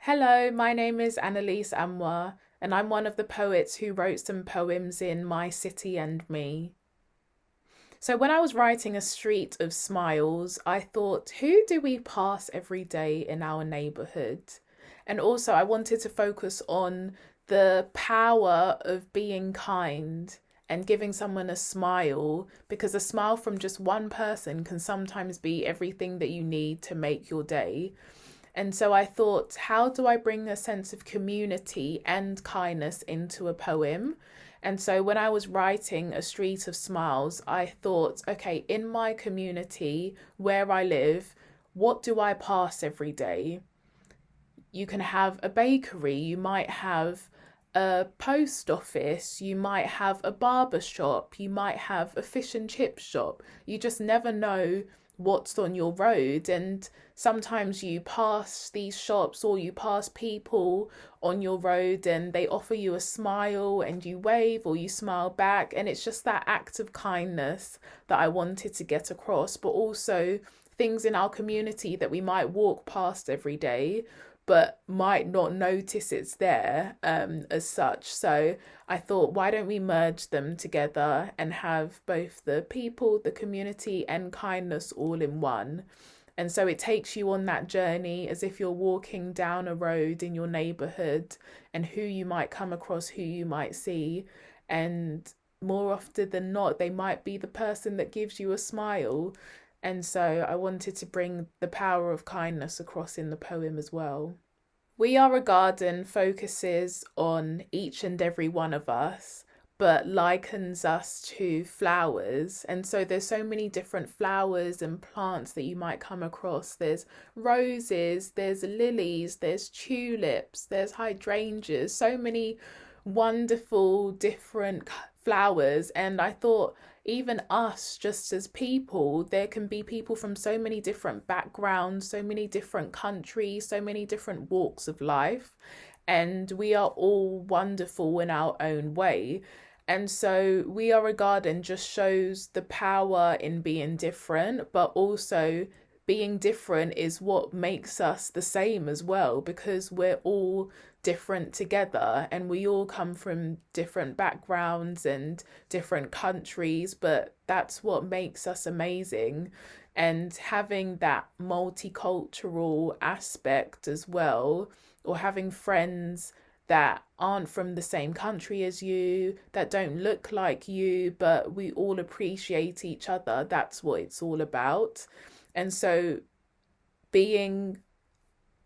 Hello, my name is Anneliese Amoah, and I'm one of the poets who wrote some poems in My City and Me. So, when I was writing A Street of Smiles, I thought, who do we pass every day in our neighbourhood? And also, I wanted to focus on the power of being kind and giving someone a smile, because a smile from just one person can sometimes be everything that you need to make your day. And so I thought, how do I bring a sense of community and kindness into a poem? And so when I was writing A Street of Smiles, I thought, okay, in my community where I live, what do I pass every day? You can have a bakery, you might have a post office, you might have a barber shop, you might have a fish and chip shop. You just never know what's on your road. And sometimes you pass these shops or you pass people on your road and they offer you a smile and you wave or you smile back. And it's just that act of kindness that I wanted to get across, but also things in our community that we might walk past every day but might not notice it's there as such. So I thought, why don't we merge them together and have both the people, the community, and kindness all in one? And so it takes you on that journey as if you're walking down a road in your neighborhood and who you might come across, who you might see. And more often than not, they might be the person that gives you a smile. And so I wanted to bring the power of kindness across in the poem as well. We Are a Garden focuses on each and every one of us, but likens us to flowers. And so there's so many different flowers and plants that you might come across. There's roses, there's lilies, there's tulips, there's hydrangeas, so many wonderful different flowers. And I thought, even us, just as people, there can be people from so many different backgrounds, so many different countries, so many different walks of life, and we are all wonderful in our own way. And so We Are a Garden just shows the power in being different, but also being different is what makes us the same as well, because we're all different together and we all come from different backgrounds and different countries, but that's what makes us amazing. And having that multicultural aspect as well, or having friends that aren't from the same country as you, that don't look like you, but we all appreciate each other. That's what it's all about. And so being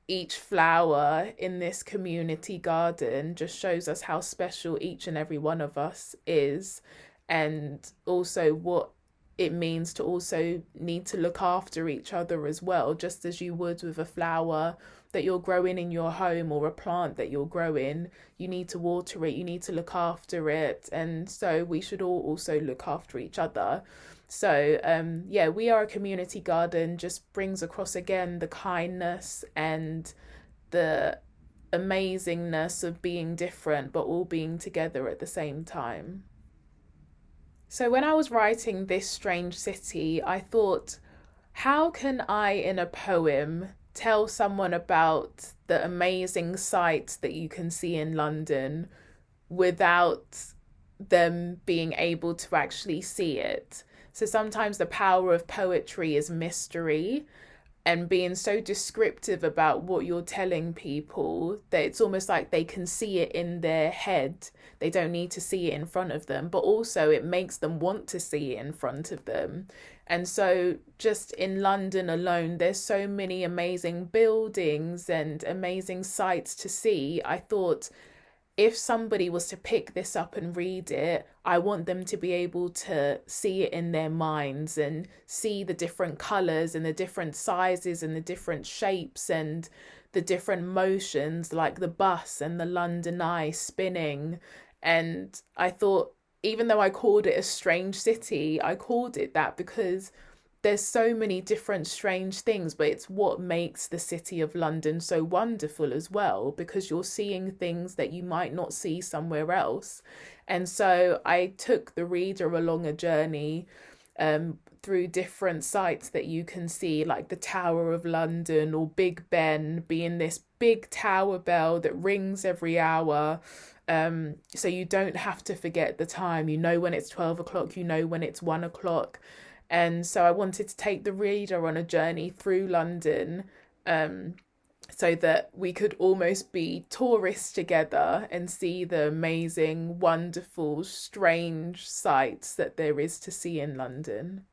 each flower in this community garden just shows us how special each and every one of us is, and also what it means to also need to look after each other as well, just as you would with a flower that you're growing in your home or a plant that you're growing. You need to water it, you need to look after it, and so we should all also look after each other. So yeah, We Are a Community Garden just brings across again the kindness and the amazingness of being different but all being together at the same time. So when I was writing This Strange City, I thought, how can I in a poem tell someone about the amazing sights that you can see in London without them being able to actually see it? So sometimes the power of poetry is mystery and being so descriptive about what you're telling people that it's almost like they can see it in their head. They don't need to see it in front of them, but also it makes them want to see it in front of them. And so just in London alone, there's so many amazing buildings and amazing sights to see. I thought, if somebody was to pick this up and read it, I want them to be able to see it in their minds and see the different colours and the different sizes and the different shapes and the different motions, like the bus and the London Eye spinning. And I thought, even though I called it A Strange City, I called it that because there's so many different strange things, but it's what makes the city of London so wonderful as well, because you're seeing things that you might not see somewhere else. And so I took the reader along a journey through different sites that you can see, like the Tower of London or Big Ben being this big tower bell that rings every hour. So you don't have to forget the time. You know when it's 12 o'clock, you know when it's 1 o'clock. And so I wanted to take the reader on a journey through London, um, so that we could almost be tourists together and see the amazing, wonderful, strange sights that there is to see in London.